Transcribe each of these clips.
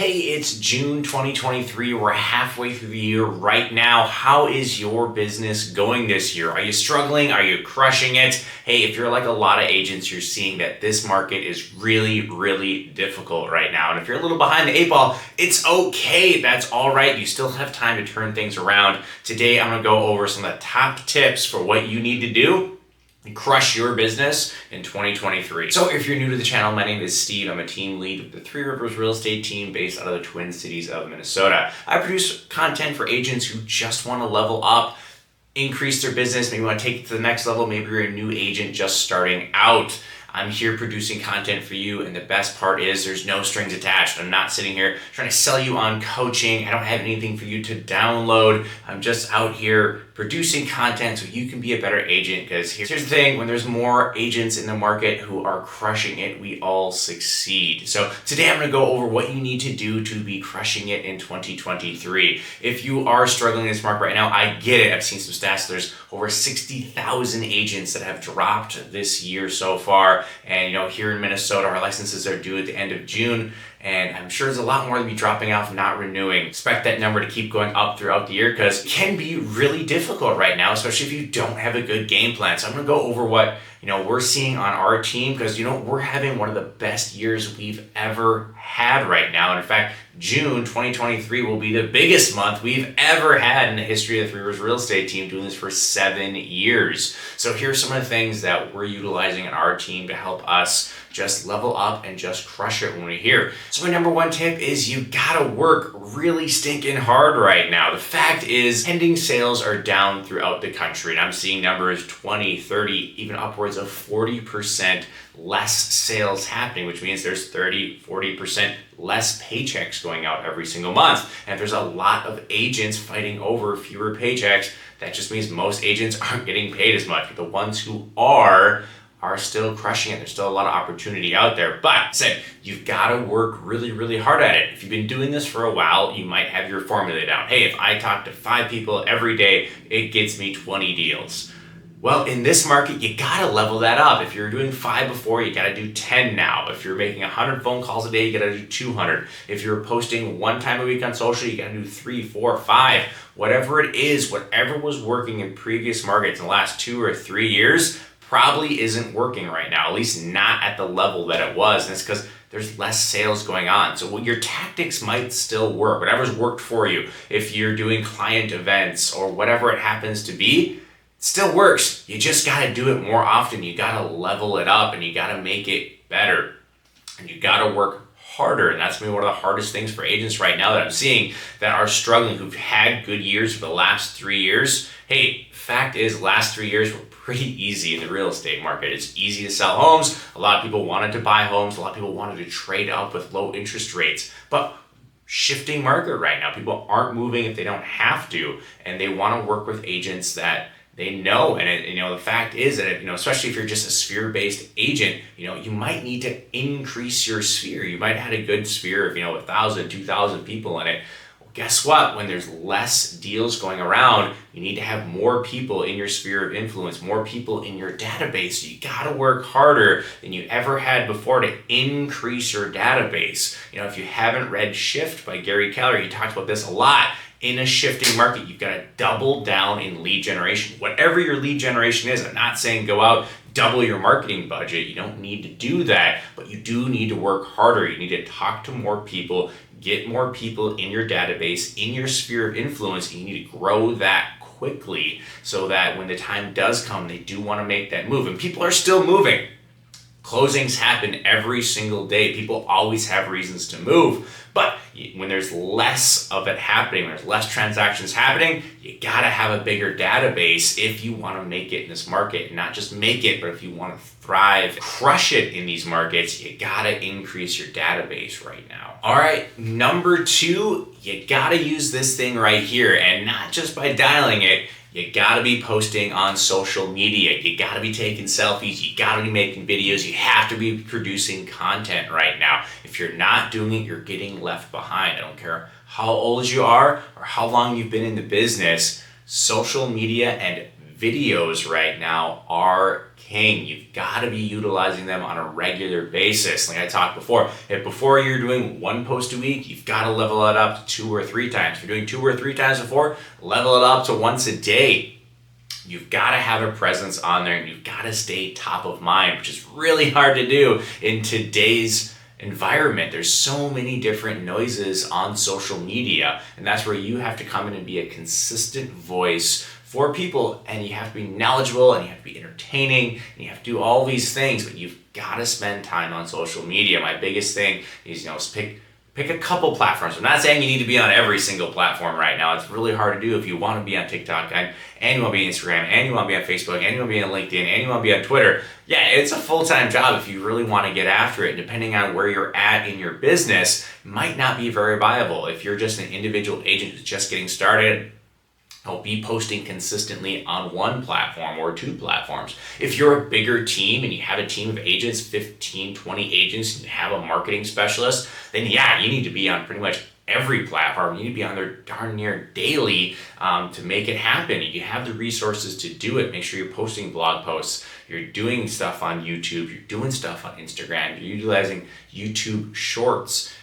Hey, it's June 2023. We're halfway through the year right now. How is your business going this year? Are you struggling? Are you crushing it? Hey, if you're like a lot of agents, you're seeing that this market is really difficult right now. And if you're a little behind the eight ball, it's okay. That's all right. You still have time to turn things around. Today, I'm going to go over some of the top tips for what you need to do and crush your business in 2023. So if you're new to the channel, my name is Steve. I'm a team lead with the Three Rivers real estate team based out of the Twin Cities of Minnesota. I produce content for agents who just want to level up, increase their business, maybe want to take it to the next level. Maybe you're a new agent just starting out. I'm here producing content for you, and the best part is there's no strings attached. I'm not sitting here trying to sell you on coaching. I don't have anything for you to download. I'm just out here producing content so you can be a better agent, because here's the thing: when there's more agents in the market who are crushing it, we all succeed. So today I'm going to go over what you need to do to be crushing it in 2023. If you are struggling in this market right now, I get it. I've seen some stats. There's over 60,000 agents that have dropped this year so far. And here in Minnesota, our licenses are due at the end of June. And I'm sure there's a lot more to be dropping off, not renewing. Expect that number to keep going up throughout the year, because it can be really difficult right now, especially if you don't have a good game plan. So I'm going to go over what we're seeing on our team, because we're having one of the best years we've ever had right now. And in fact, June 2023 will be the biggest month we've ever had in the history of the Three Rivers real estate team, doing this for 7 years. So here's some of the things that we're utilizing in our team to help us just level up and just crush it when we're here. So my number one tip is you gotta work really stinking hard right now. The fact is, pending sales are down throughout the country, and I'm seeing numbers 20, 30, even upwards of 40% less sales happening, which means there's 30, 40% less paychecks going out every single month. And there's a lot of agents fighting over fewer paychecks. That just means most agents aren't getting paid as much. But the ones who are still crushing it. There's still a lot of opportunity out there. But you've got to work really hard at it. If you've been doing this for a while, you might have your formula down. Hey, if I talk to 5 people every day, it gets me 20 deals. Well, in this market, you gotta level that up. If you're doing 5 before, you gotta do 10 now. If you're making 100 phone calls a day, you gotta do 200. If you're posting 1 time a week on social, you gotta do 3, 4, 5. Whatever it is, whatever was working in previous markets in the last 2 or 3 years probably isn't working right now, at least not at the level that it was. And it's because there's less sales going on. So your tactics might still work, whatever's worked for you. If you're doing client events or whatever it happens to be, still works. You just gotta do it more often. You gotta level it up, and you gotta make it better. And you gotta work harder. And that's maybe one of the hardest things for agents right now that I'm seeing that are struggling, who've had good years for the last 3 years. Hey, fact is, last 3 years were pretty easy in the real estate market. It's easy to sell homes. A lot of people wanted to buy homes. A lot of people wanted to trade up with low interest rates. But shifting market right now. People aren't moving if they don't have to, and they want to work with agents that they know. And the fact is that especially if you're just a sphere-based agent, you might need to increase your sphere. You might have had a good sphere of 1,000, 2,000 people in it. Well, guess what? When there's less deals going around, you need to have more people in your sphere of influence, more people in your database. So you got to work harder than you ever had before to increase your database. If you haven't read Shift by Gary Keller, he talks about this a lot. In a shifting market, you've got to double down in lead generation. Whatever your lead generation is, I'm not saying go out, double your marketing budget. You don't need to do that, but you do need to work harder. You need to talk to more people, get more people in your database, in your sphere of influence, and you need to grow that quickly so that when the time does come, they do want to make that move. And people are still moving. Closings happen every single day. People always have reasons to move. But when there's less of it happening, when there's less transactions happening, you gotta have a bigger database if you want to make it in this market. And not just make it, but if you want to thrive, crush it in these markets, you gotta increase your database right now. All right, number 2, you gotta use this thing right here, and not just by dialing it. You gotta be posting on social media. You gotta be taking selfies. You gotta be making videos. You have to be producing content right now. If you're not doing it, you're getting left behind. I don't care how old you are or how long you've been in the business. Social media and videos right now are king. You've got to be utilizing them on a regular basis. Like I talked before, if before you're doing one post a week, you've got to level it up to 2 or 3 times. If you're doing 2 or 3 times before, level it up to once a day. You've got to have a presence on there, and you've got to stay top of mind, which is really hard to do in today's environment. There's so many different noises on social media, and that's where you have to come in and be a consistent voice for people, and you have to be knowledgeable, and you have to be entertaining, and you have to do all these things, but you've got to spend time on social media. My biggest thing is, pick a couple platforms. I'm not saying you need to be on every single platform right now. It's really hard to do if you want to be on TikTok and you want to be on Instagram and you want to be on Facebook and you want to be on LinkedIn and you want to be on Twitter. Yeah, it's a full-time job if you really want to get after it. Depending on where you're at in your business, might not be very viable. If you're just an individual agent who's just getting started, I'll be posting consistently on one platform or 2 platforms. If you're a bigger team and you have a team of agents, 15, 20 agents, and you have a marketing specialist, then yeah, you need to be on pretty much every platform. You need to be on there darn near daily to make it happen. You have the resources to do it. Make sure you're posting blog posts. You're doing stuff on YouTube. You're doing stuff on Instagram. You're utilizing YouTube Shorts.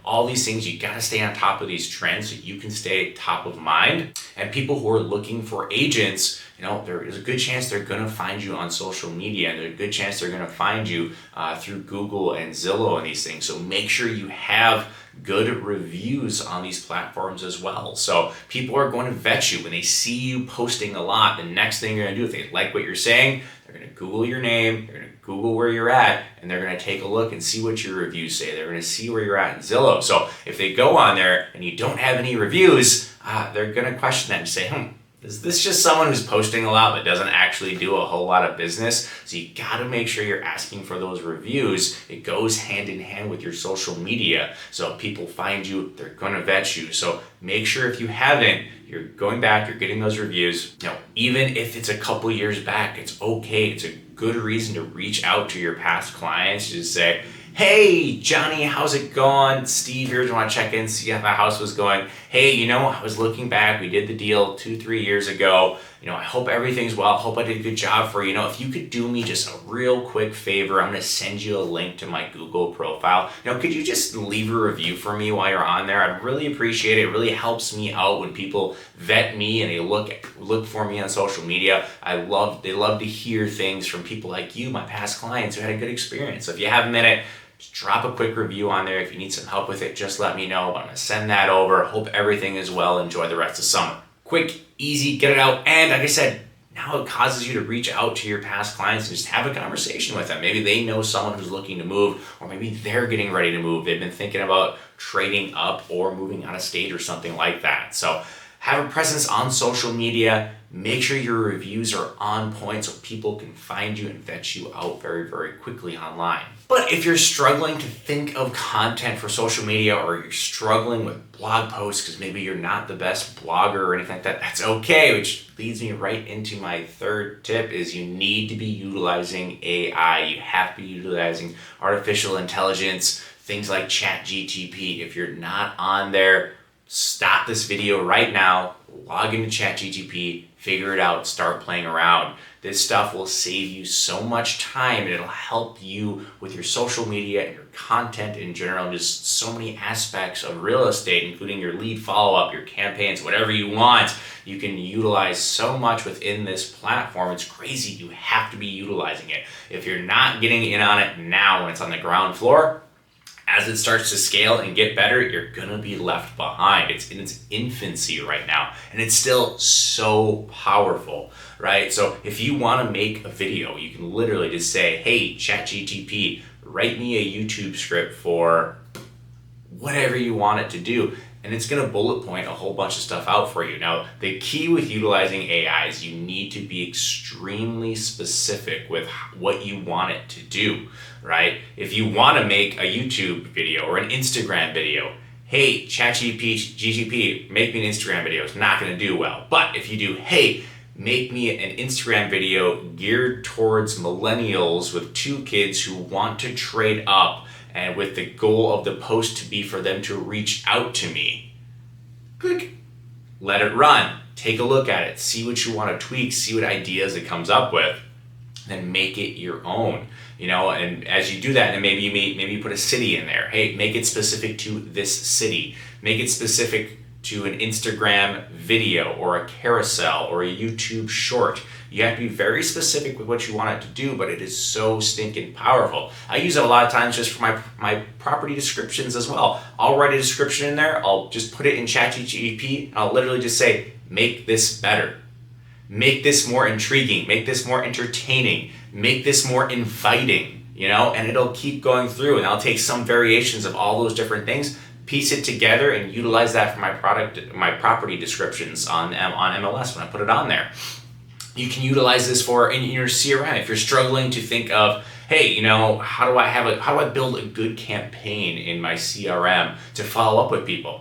All these things, you got to stay on top of these trends so you can stay top of mind. And people who are looking for agents, there is a good chance they're going to find you on social media, and there's a good chance they're going to find you through Google and Zillow and these things. So make sure you have good reviews on these platforms as well. So people are going to vet you when they see you posting a lot. The next thing you're going to do, if they like what you're saying, they're going to Google your name, they're going to Google where you're at, and they're going to take a look and see what your reviews say. They're going to see where you're at in Zillow. So if they go on there and you don't have any reviews, they're going to question that and say, is this just someone who's posting a lot but doesn't actually do a whole lot of business? So you got to make sure you're asking for those reviews. It goes hand in hand with your social media. So if people find you, they're going to vet you. So make sure if you haven't, you're going back, you're getting those reviews. Even if it's a couple years back, it's okay. It's a good reason to reach out to your past clients. Just say, hey, Johnny, how's it going? Steve here, do you want to check in, see how the house was going? Hey, I was looking back. We did the deal 2-3 years ago. I hope everything's well. Hope I did a good job for you. If you could do me just a real quick favor, I'm going to send you a link to my Google profile. Could you just leave a review for me while you're on there? I'd really appreciate it. It really helps me out when people vet me and they look for me on social media. They love to hear things from people like you, my past clients who had a good experience. So if you have a minute, just drop a quick review on there. If you need some help with it, just let me know. But I'm going to send that over. Hope everything is well. Enjoy the rest of summer. Quick, easy, get it out. And like I said, now it causes you to reach out to your past clients and just have a conversation with them. Maybe they know someone who's looking to move, or maybe they're getting ready to move. They've been thinking about trading up or moving out of state or something like that. So have a presence on social media. Make sure your reviews are on point so people can find you and vet you out very, very quickly online. But if you're struggling to think of content for social media, or you're struggling with blog posts because maybe you're not the best blogger or anything like that, that's okay, which leads me right into my third tip is you need to be utilizing AI. You have to be utilizing artificial intelligence, things like ChatGPT. If you're not on there, stop this video right now, log into ChatGPT, figure it out, start playing around. This stuff will save you so much time, and it'll help you with your social media and your content in general, and just so many aspects of real estate, including your lead follow-up, your campaigns, whatever you want. You can utilize so much within this platform. It's crazy. You have to be utilizing it. If you're not getting in on it now when it's on the ground floor, as it starts to scale and get better, you're gonna be left behind. It's in its infancy right now, and it's still so powerful, right? So if you wanna make a video, you can literally just say, hey, ChatGPT, write me a YouTube script for whatever you want it to do, and it's gonna bullet point a whole bunch of stuff out for you. Now, the key with utilizing AI is you need to be extremely specific with what you want it to do, right? If you wanna make a YouTube video or an Instagram video, hey, ChatGPT, make me an Instagram video, it's not gonna do well. But if you do, hey, make me an Instagram video geared towards millennials with 2 kids who want to trade up, and with the goal of the post to be for them to reach out to me. Click, let it run. take a look at it, see what you want to tweak, see what ideas it comes up with, then make it your own. And as you do that, then maybe you put a city in there. Hey, make it specific to this city. Make it specific to an Instagram video or a carousel or a YouTube short. You have to be very specific with what you want it to do, but it is so stinking powerful. I use it a lot of times just for my property descriptions as well. I'll write a description in there. I'll just put it in ChatGPT. I'll literally just say, make this better. Make this more intriguing. Make this more entertaining. Make this more inviting, and it'll keep going through, and I'll take some variations of all those different things, piece it together, and utilize that for my property descriptions on MLS when I put it on there. You can utilize this in your CRM if you're struggling to think of, hey, how do I build a good campaign in my CRM to follow up with people?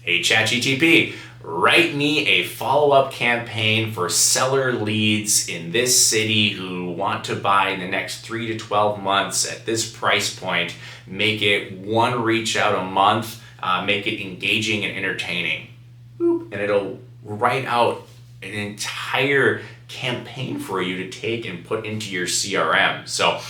Hey, ChatGPT, write me a follow-up campaign for seller leads in this city who want to buy in the next 3 to 12 months at this price point. Make it one reach out a month. Make it engaging and entertaining. Boop. And it'll write out an entire campaign for you to take and put into your CRM. So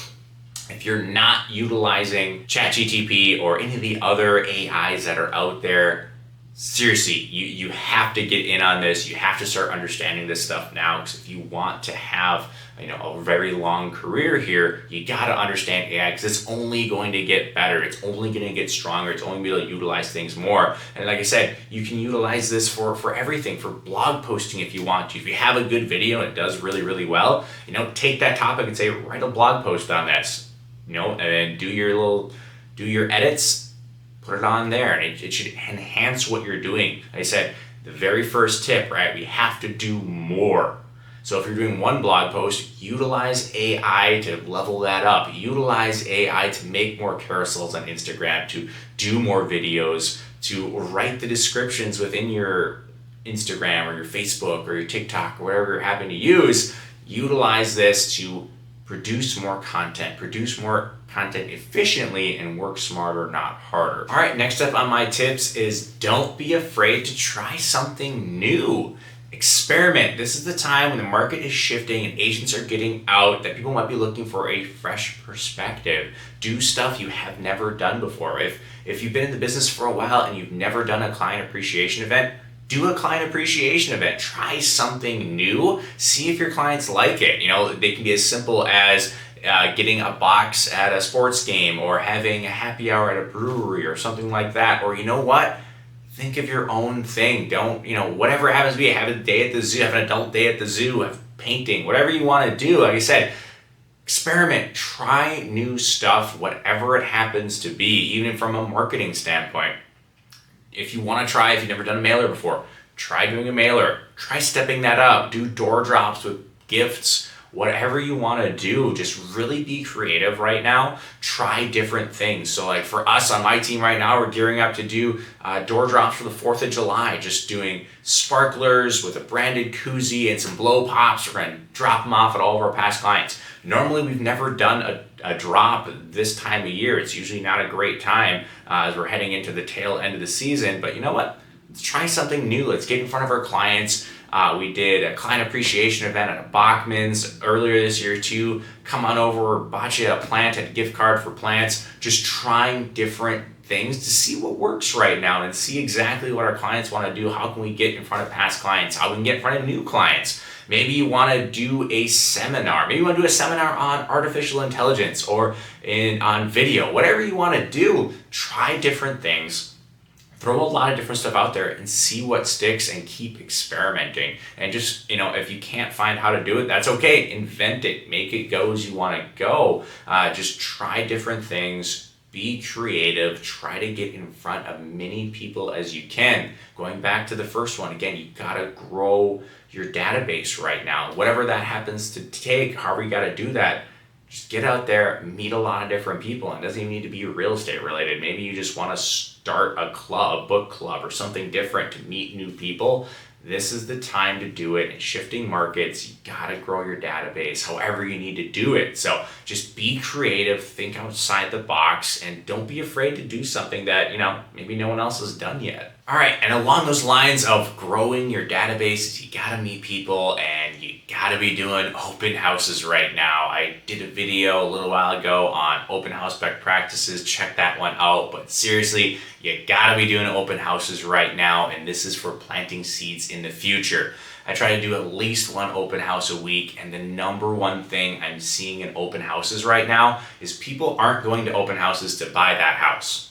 if you're not utilizing ChatGPT or any of the other AIs that are out there, seriously, you have to get in on this. You have to start understanding this stuff now, because if you want to have a very long career here, you got to understand AI, because it's only going to get better. It's only going to get stronger. It's only going to be able to utilize things more. And like I said, you can utilize this for everything, for blog posting if you want to. If you have a good video and it does really, really well, take that topic and say, write a blog post on this, and then do your edits. Put it on there, and it should enhance what you're doing. Like I said, the very first tip, right? We have to do more. So if you're doing one blog post, utilize AI to level that up. Utilize AI to make more carousels on Instagram, to do more videos, to write the descriptions within your Instagram or your Facebook or your TikTok or whatever you're having to use. Utilize this to produce more content efficiently, and work smarter, not harder. All right, next up on my tips is don't be afraid to try something new. Experiment. This is the time when the market is shifting and agents are getting out, that people might be looking for a fresh perspective. Do stuff you have never done before. If you've been in the business for a while and you've never done a client appreciation event, do a client appreciation event. Try something new. See if your clients like it. They can be as simple as getting a box at a sports game, or having a happy hour at a brewery or something like that. Or think of your own thing. Don't, whatever it happens to be, have a day at the zoo, have an adult day at the zoo, have painting, whatever you want to do. Like I said, experiment, try new stuff, whatever it happens to be, even from a marketing standpoint. If you want to try, if you've never done a mailer before, try doing a mailer. Try stepping that up. Do door drops with gifts. Whatever you want to do, just really be creative right now. Try different things. So like for us on my team right now, we're gearing up to do door drops for the 4th of July. Just doing sparklers with a branded koozie and some blow pops. We're going to drop them off at all of our past clients. Normally, we've never done a drop this time of year. It's usually not a great time as we're heading into the tail end of the season. But you know what? Let's try something new. Let's get in front of our clients. We did a client appreciation event at a Bachman's earlier this year too. Come on over, bought you a plant, a gift card for plants. Just trying different things to see what works right now and see exactly what our clients want to do. How can we get in front of past clients? How we can get in front of new clients? Maybe you want to do a seminar. Maybe you want to do a seminar on artificial intelligence or on video. Whatever you want to do, try different things. Throw a lot of different stuff out there and see what sticks, and keep experimenting. And just, if you can't find how to do it, that's okay. Invent it. Make it go as you want to go. Just try different things. Be creative. Try to get in front of many people as you can. Going back to the first one, again, you got to grow your database right now. Whatever that happens to take, however you got to do that, just get out there, meet a lot of different people. And it doesn't even need to be real estate related. Maybe you just want to start a book club or something different to meet new people. this is the time to do it. In shifting markets, you gotta grow your database however you need to do it. So just be creative, think outside the box, and don't be afraid to do something that, maybe no one else has done yet. All right, and along those lines of growing your database, you gotta meet people and you gotta be doing open houses right now. I did a video a little while ago on open house best practices. Check that one out. But seriously, you gotta be doing open houses right now, and this is for planting seeds in the future. I try to do at least one open house a week, and the number one thing I'm seeing in open houses right now is people aren't going to open houses to buy that house.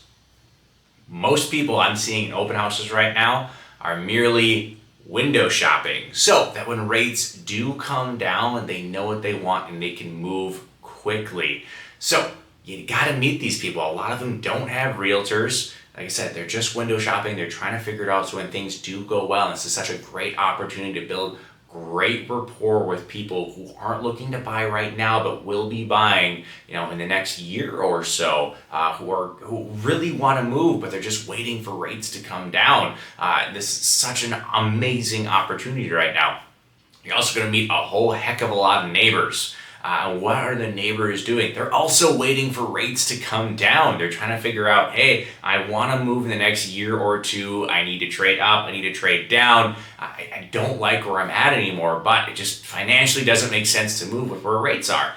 Most people I'm seeing in open houses right now are merely window shopping, so that when rates do come down, they know what they want and they can move quickly. So you gotta meet these people. A lot of them don't have realtors. Like I said, they're just window shopping. They're trying to figure it out so when things do go well, and this is such a great opportunity to build great rapport with people who aren't looking to buy right now but will be buying in the next year or so, who really want to move but they're just waiting for rates to come down. This is such an amazing opportunity right now. You're also going to meet a whole heck of a lot of neighbors. What are the neighbors doing? They're also waiting for rates to come down. They're trying to figure out, hey, I want to move in the next year or two. I need to trade up. I need to trade down. I don't like where I'm at anymore, but it just financially doesn't make sense to move with where rates are.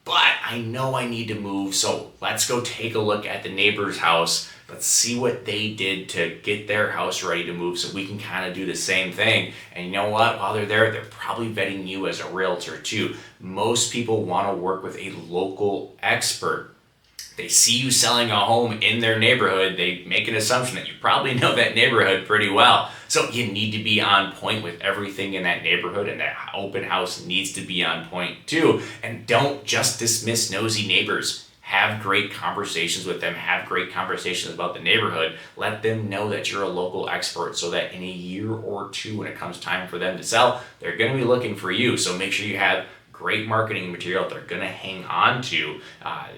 But I know I need to move, so let's go take a look at the neighbor's house. Let's see what they did to get their house ready to move so we can kind of do the same thing. And you know what? While they're there, they're probably vetting you as a realtor too. Most people want to work with a local expert. They see you selling a home in their neighborhood, they make an assumption that you probably know that neighborhood pretty well. So you need to be on point with everything in that neighborhood, and that open house needs to be on point too. And don't just dismiss nosy neighbors. Have great conversations with them. Have great conversations about the neighborhood. Let them know that you're a local expert so that in a year or two, when it comes time for them to sell, they're going to be looking for you. So make sure you have great marketing material that they're going to hang on to.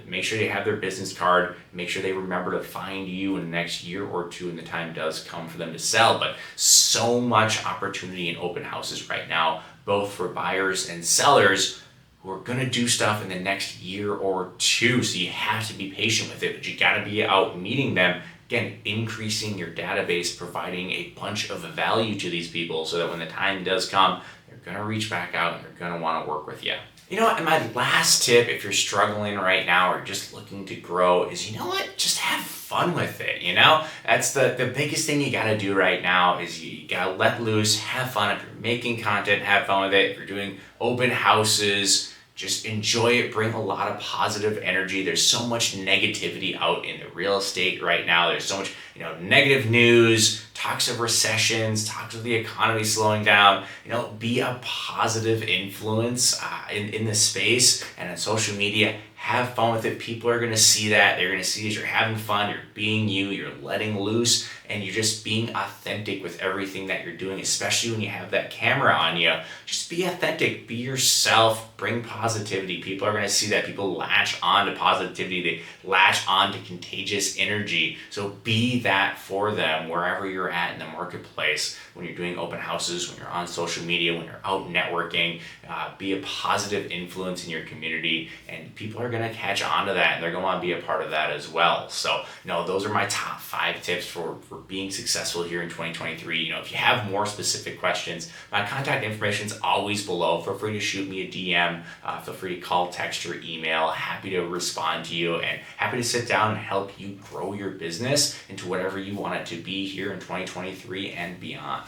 Make sure they have their business card. Make sure they remember to find you in the next year or two when the time does come for them to sell. But so much opportunity in open houses right now, both for buyers and sellers who are going to do stuff in the next year or two. So you have to be patient with it, but you got to be out meeting them. Again, increasing your database, providing a bunch of value to these people so that when the time does come, they're going to reach back out and they're going to want to work with you. And my last tip, if you're struggling right now or just looking to grow, is just have fun with it. That's the biggest thing you got to do right now is you got to let loose, have fun. If you're making content, have fun with it. If you're doing open houses, just enjoy it, bring a lot of positive energy. There's so much negativity out in the real estate right now. There's so much, negative news, talks of recessions, talks of the economy slowing down. Be a positive influence in the space and on social media. Have fun with it. People are going to see that. They're going to see that you're having fun, you're being you, you're letting loose, and you're just being authentic with everything that you're doing, especially when you have that camera on you. Just be authentic, be yourself, bring positivity. People are going to see that. People latch on to positivity. They latch on to contagious energy. So be that for them wherever you're at in the marketplace. When you're doing open houses, when you're on social media, when you're out networking, be a positive influence in your community, and people are going to catch on to that and they're going to want to be a part of that as well. So, those are my top 5 tips for being successful here in 2023. If you have more specific questions, my contact information is always below. Feel free to shoot me a DM. Feel free to call, text, or email. Happy to respond to you and happy to sit down and help you grow your business into whatever you want it to be here in 2023 and beyond.